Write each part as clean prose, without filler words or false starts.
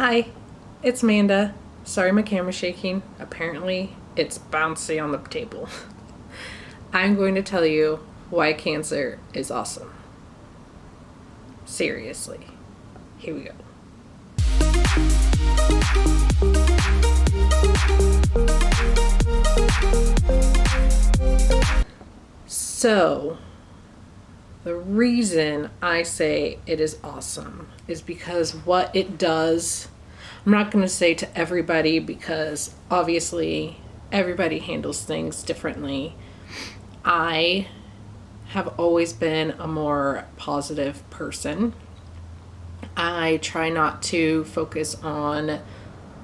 Hi, it's Amanda. Sorry my camera's shaking. Apparently, it's bouncy on the table. I'm going to tell you why cancer is awesome. Seriously. Here we go. So, the reason I say it is awesome is because what it does, I'm not going to say to everybody because obviously everybody handles things differently. I have always been a more positive person. I try not to focus on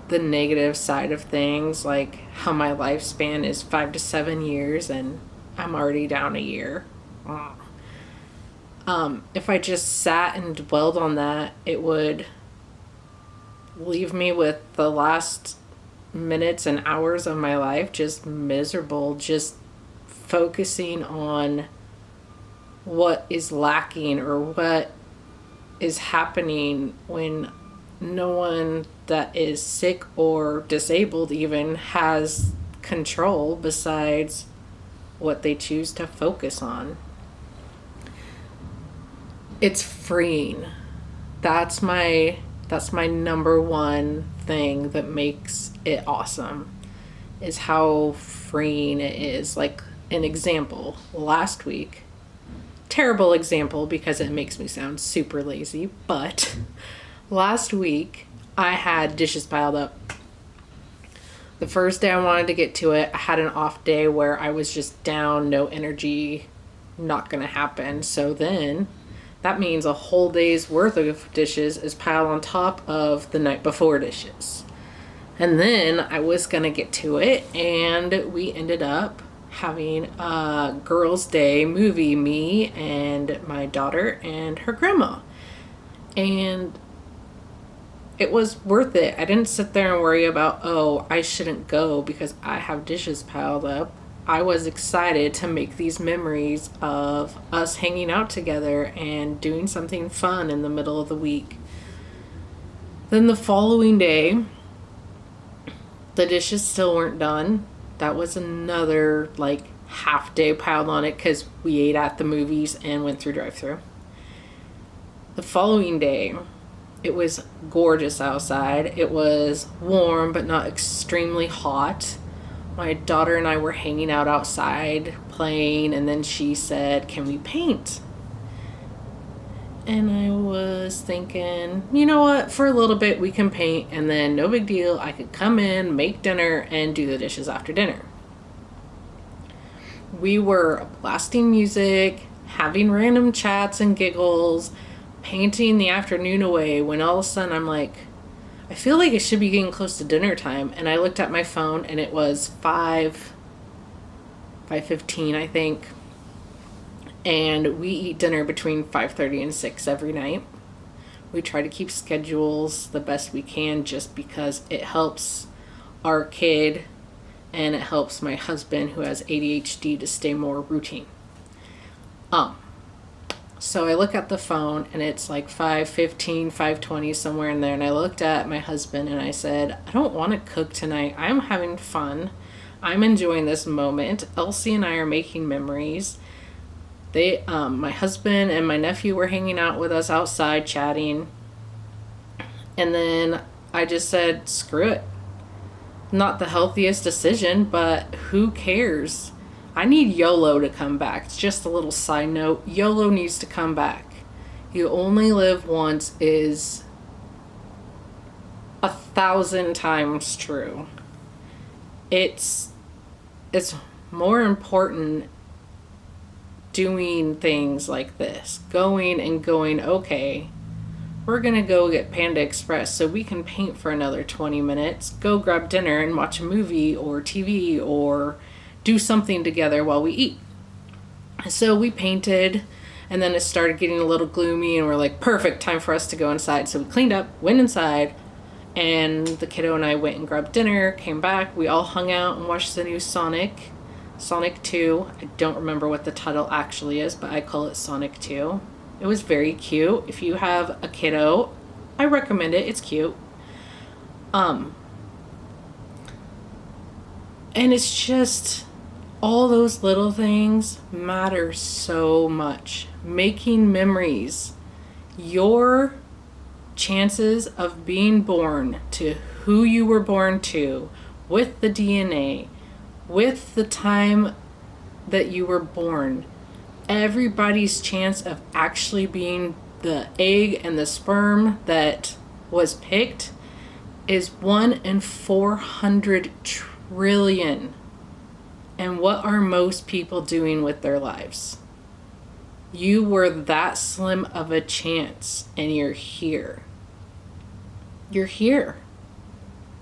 the negative side of things, like how my lifespan is 5 to 7 years and I'm already down a year. If I just sat and dwelled on that, it would leave me with the last minutes and hours of my life just miserable, just focusing on what is lacking or what is happening when no one that is sick or disabled even has control besides what they choose to focus on. It's freeing. That's my number one thing that makes it awesome, is how freeing it is. Like an example, last week, terrible example because it makes me sound super lazy, but last week I had dishes piled up. The first day I wanted to get to it, I had an off day where I was just down, no energy, not gonna happen. So then that means a whole day's worth of dishes is piled on top of the night before dishes. And then I was gonna get to it, and we ended up having a girls' day movie, me and my daughter and her grandma. And it was worth it. I didn't sit there and worry about, oh, I shouldn't go because I have dishes piled up. I was excited to make these memories of us hanging out together and doing something fun in the middle of the week. Then the following day, the dishes still weren't done. That was another half day piled on it because we ate at the movies and went through drive-thru. The following day, it was gorgeous outside. It was warm but not extremely hot. My daughter and I were hanging out outside playing, and then she said, "Can we paint?" And I was thinking, you know what, for a little bit we can paint, and then no big deal, I could come in, make dinner, and do the dishes after dinner. We were blasting music, having random chats and giggles, painting the afternoon away, when all of a sudden I'm like, I feel like it should be getting close to dinner time. And I looked at my phone and it was 5:15, I think. And we eat dinner between 5:30 and 6 every night. We try to keep schedules the best we can just because it helps our kid and it helps my husband who has ADHD to stay more routine. So I look at the phone and it's like 5:15, 5:20, somewhere in there. And I looked at my husband and I said, I don't want to cook tonight. I'm having fun. I'm enjoying this moment. Elsie and I are making memories. My husband and my nephew were hanging out with us outside chatting. And then I just said, screw it. Not the healthiest decision, but who cares? I need YOLO to come back. It's just a little side note. YOLO needs to come back. You only live once is 1,000 times true. It's more important doing things like this. Going and going, okay, we're going to go get Panda Express so we can paint for another 20 minutes. Go grab dinner and watch a movie or TV or do something together while we eat. So we painted, and then it started getting a little gloomy, and we're like, perfect, time for us to go inside. So we cleaned up, went inside, and the kiddo and I went and grabbed dinner, came back. We all hung out and watched the new Sonic 2. I don't remember what the title actually is, but I call it Sonic 2. It was very cute. If you have a kiddo, I recommend it. It's cute. Um, and it's just all those little things matter so much. Making memories, your chances of being born to who you were born to, with the DNA, with the time that you were born, everybody's chance of actually being the egg and the sperm that was picked is 1 in 400 trillion. And what are most people doing with their lives? You were that slim of a chance, and you're here. You're here.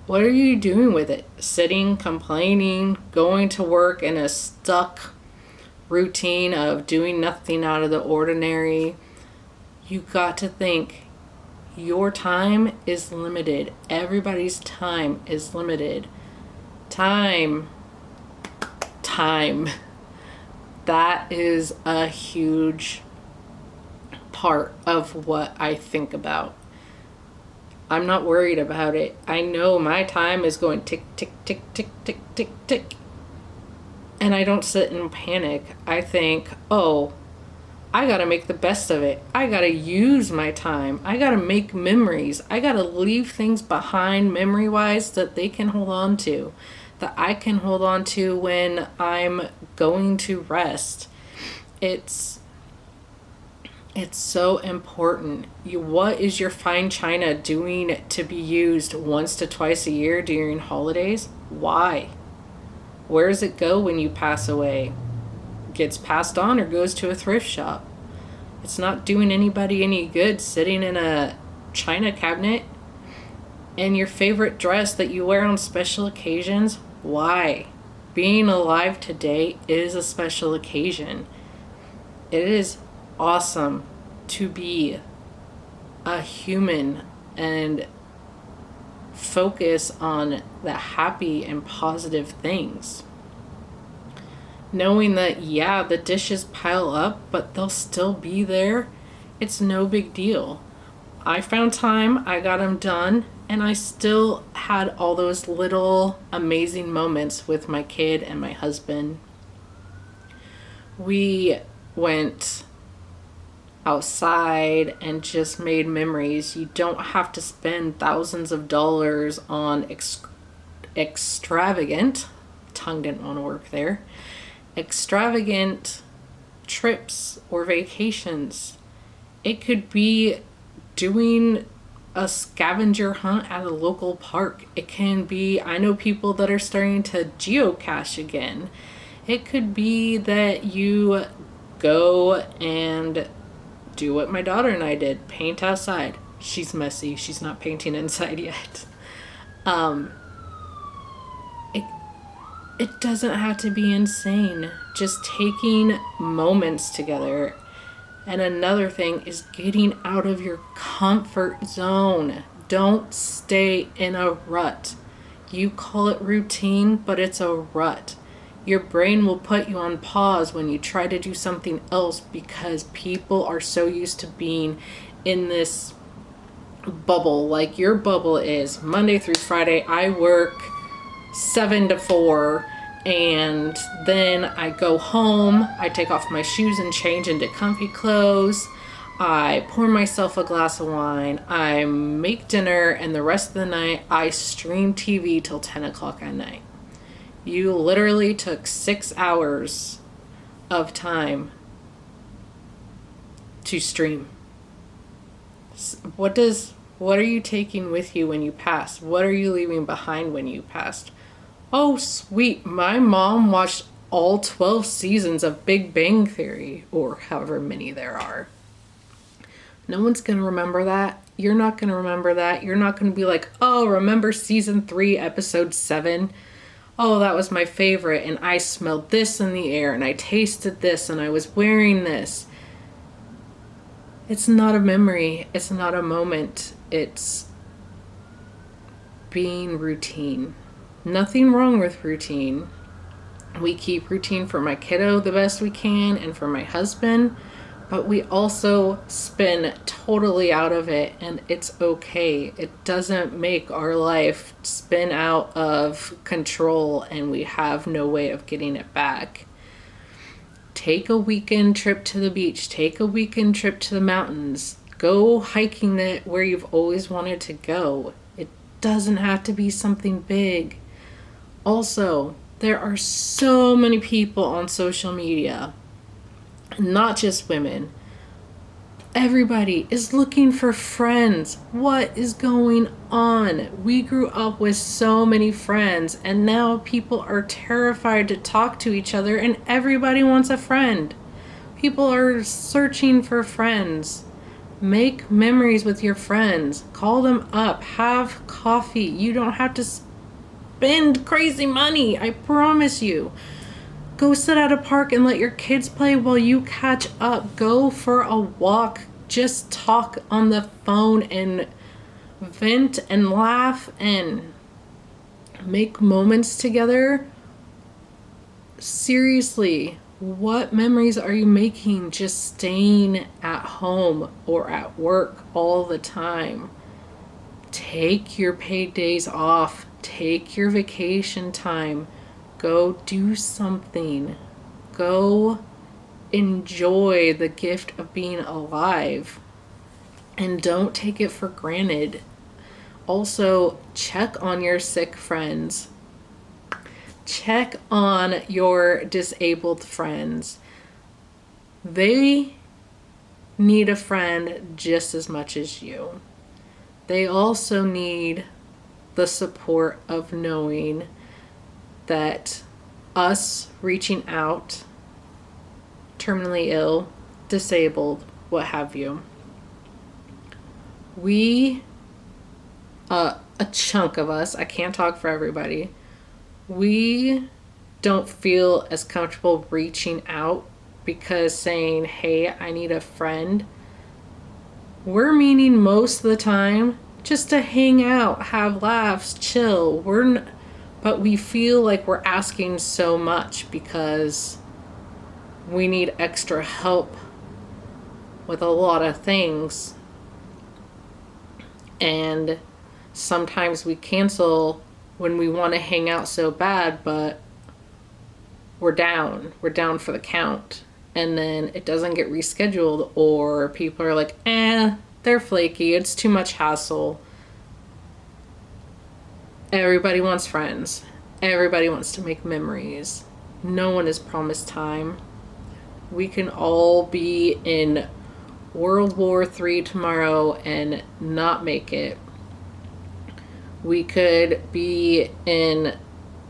What are you doing with it? Sitting, complaining, going to work in a stuck routine of doing nothing out of the ordinary? You got to think, your time is limited. Everybody's time is limited. Time. That is a huge part of what I think about. I'm not worried about it. I know my time is going tick, tick, tick, tick, tick, tick, tick. And I don't sit and panic. I think, oh, I gotta make the best of it. I gotta use my time. I gotta make memories. I gotta leave things behind memory-wise that they can hold on to, that I can hold on to when I'm going to rest. It's so important. What is your fine china doing to be used once to twice a year during holidays? Why? Where does it go when you pass away? Gets passed on or goes to a thrift shop. It's not doing anybody any good sitting in a china cabinet. And your favorite dress that you wear on special occasions, why? Being alive today is a special occasion. It is awesome to be a human and focus on the happy and positive things. Knowing that, yeah, the dishes pile up, but they'll still be there. It's no big deal. I found time, I got them done, and I still had all those little amazing moments with my kid and my husband. We went outside and just made memories. You don't have to spend thousands of dollars on extravagant, tongue didn't want to work there, extravagant trips or vacations. It could be doing a scavenger hunt at a local park. It can be, I know people that are starting to geocache again. It could be that you go and do what my daughter and I did, paint outside. She's messy, she's not painting inside yet. It doesn't have to be insane. Just taking moments together. And another thing is getting out of your comfort zone. Don't stay in a rut. You call it routine, but it's a rut. Your brain will put you on pause when you try to do something else because people are so used to being in this bubble. Like your bubble is Monday through Friday, I work 7 to 4, and then I go home, I take off my shoes and change into comfy clothes, I pour myself a glass of wine, I make dinner, and the rest of the night I stream TV till 10 o'clock at night. You literally took 6 hours of time to stream. What are you taking with you when you pass? What are you leaving behind when you passed? Oh, sweet. My mom watched all 12 seasons of Big Bang Theory, or however many there are. No one's going to remember that. You're not going to remember that. You're not going to be like, oh, remember season 3, episode 7? Oh, that was my favorite, and I smelled this in the air, and I tasted this, and I was wearing this. It's not a memory. It's not a moment. It's being routine. Nothing wrong with routine. We keep routine for my kiddo the best we can, and for my husband. but we also spin totally out of it, and it's okay. It doesn't make our life spin out of control and we have no way of getting it back. Take a weekend trip to the beach, take a weekend trip to the mountains, go hiking it where you've always wanted to go. It doesn't have to be something big. Also, there are so many people on social media, not just women. Everybody is looking for friends. What is going on? We grew up with so many friends, and now people are terrified to talk to each other, and everybody wants a friend. People are searching for friends. Make memories with your friends. Call them up. Have coffee. You don't have to spend crazy money, I promise you. Go sit at a park and let your kids play while you catch up. Go for a walk. Just talk on the phone and vent and laugh and make moments together. Seriously, what memories are you making just staying at home or at work all the time? Take your paid days off. Take your vacation time. Go do something. Go enjoy the gift of being alive. And don't take it for granted. Also, check on your sick friends. Check on your disabled friends. They need a friend just as much as you. They also need the support of knowing that us reaching out, terminally ill, disabled, what have you, a chunk of us, I can't talk for everybody, we don't feel as comfortable reaching out because saying, hey, I need a friend, we're meaning most of the time just to hang out, have laughs, chill. But we feel like we're asking so much because we need extra help with a lot of things. And sometimes we cancel when we want to hang out so bad, but we're down for the count. And then it doesn't get rescheduled, or people are like, they're flaky, it's too much hassle. Everybody wants friends. Everybody wants to make memories. No one is promised time. We can all be in World War III tomorrow and not make it. We could be in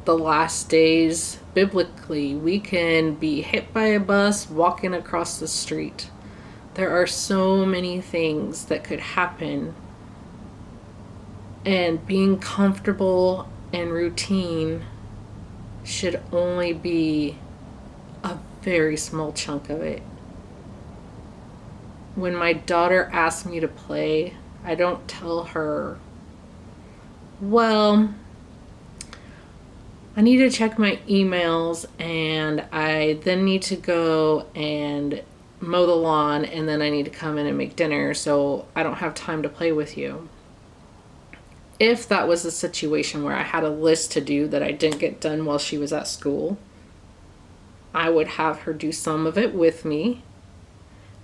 the last days biblically. We can be hit by a bus walking across the street. There are so many things that could happen. And being comfortable and routine should only be a very small chunk of it. When my daughter asks me to play, I don't tell her, well, I need to check my emails and I then need to go and mow the lawn and then I need to come in and make dinner, so I don't have time to play with you. If that was a situation where I had a list to do that I didn't get done while she was at school, I would have her do some of it with me.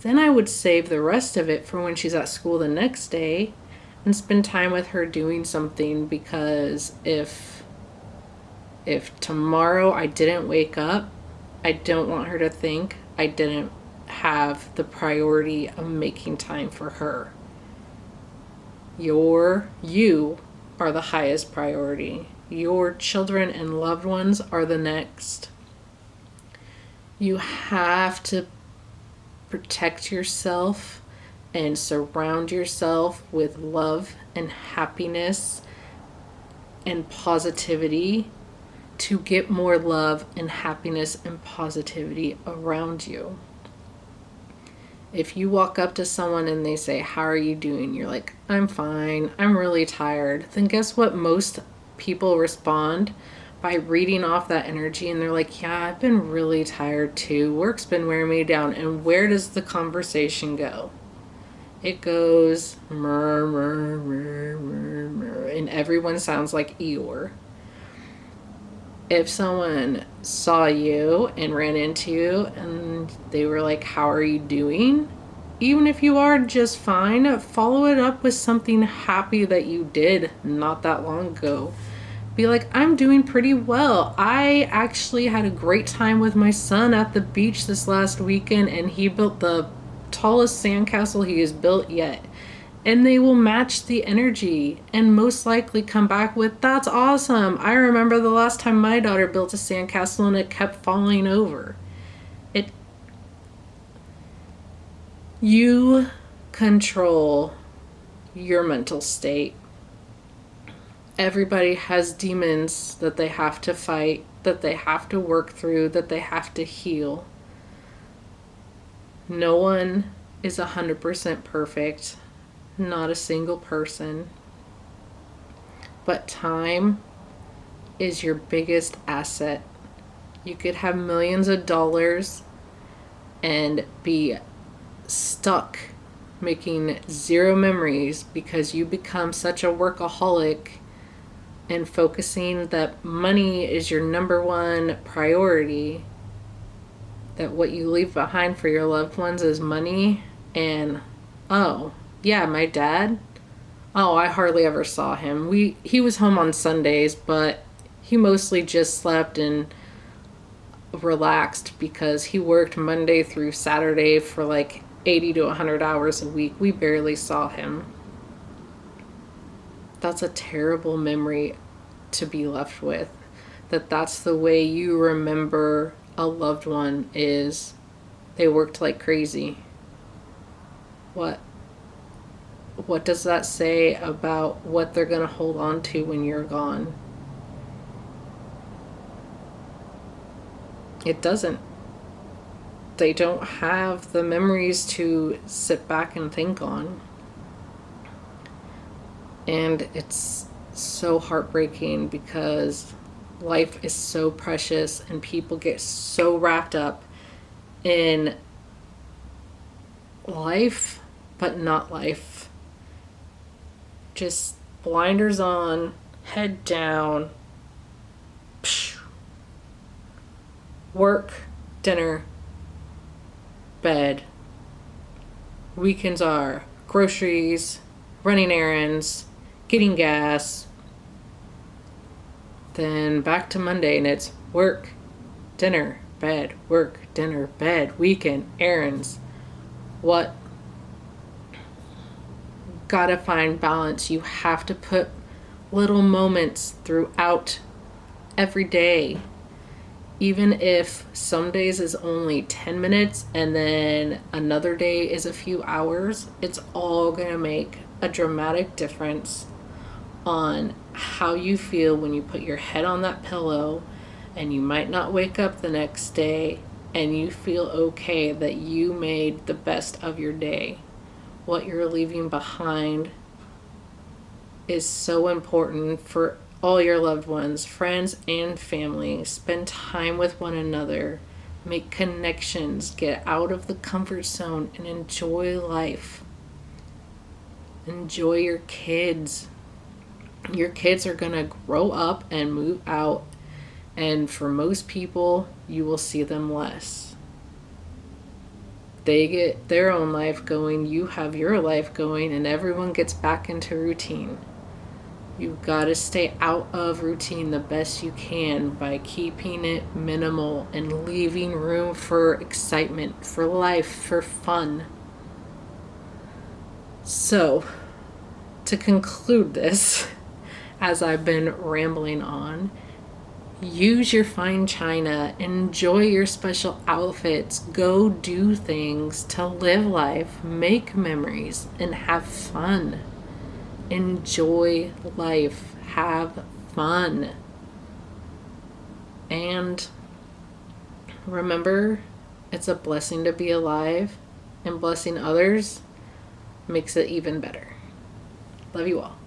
Then I would save the rest of it for when she's at school the next day and spend time with her doing something, because if tomorrow I didn't wake up, I don't want her to think I didn't have the priority of making time for her. You are the highest priority. Your children and loved ones are the next. You have to protect yourself and surround yourself with love and happiness and positivity to get more love and happiness and positivity around you. If you walk up to someone and they say, how are you doing? You're like, I'm fine. I'm really tired. Then guess what most people respond? by reading off that energy, and they're like, yeah, I've been really tired too. Work's been wearing me down. And where does the conversation go? It goes murr, murr, murr, murr, murr, and everyone sounds like Eeyore. If someone saw you and ran into you and they were like, how are you doing? Even if you are just fine, follow it up with something happy that you did not that long ago. Be like, I'm doing pretty well. I actually had a great time with my son at the beach this last weekend, and he built the tallest sandcastle he has built yet. And they will match the energy and most likely come back with, that's awesome. I remember the last time my daughter built a sandcastle and it kept falling over. You control your mental state. Everybody has demons that they have to fight, that they have to work through, that they have to heal. No one is 100% perfect. Not a single person. But time is your biggest asset. You could have millions of dollars and be stuck making zero memories because you become such a workaholic and focusing that money is your number one priority, that what you leave behind for your loved ones is money. And oh yeah, my dad, oh, I hardly ever saw him. He was home on Sundays, but he mostly just slept and relaxed because he worked Monday through Saturday for like 80 to 100 hours a week. We barely saw him. That's a terrible memory to be left with. That's the way you remember a loved one, is they worked like crazy. What does that say about what they're going to hold on to when you're gone? It doesn't. They don't have the memories to sit back and think on. And it's so heartbreaking because life is so precious and people get so wrapped up in life, but not life. Just blinders on, head down, work, dinner, bed. Weekends are groceries, running errands, getting gas. Then back to Monday and it's work, dinner, bed, work, dinner, bed, weekend, errands. What? Gotta find balance. You have to put little moments throughout every day. Even if some days is only 10 minutes and then another day is a few hours, it's all going to make a dramatic difference on how you feel when you put your head on that pillow and you might not wake up the next day and you feel okay that you made the best of your day. What you're leaving behind is so important for all your loved ones, friends and family. Spend time with one another. Make connections. Get out of the comfort zone and enjoy life. Enjoy your kids. Your kids are going to grow up and move out. And for most people, you will see them less. They get their own life going. You have your life going. And everyone gets back into routine. You've got to stay out of routine the best you can by keeping it minimal and leaving room for excitement, for life, for fun. So, to conclude this, as I've been rambling on, use your fine china, enjoy your special outfits, go do things to live life, make memories, and have fun. Enjoy life. Have fun. And remember, it's a blessing to be alive, and blessing others makes it even better. Love you all.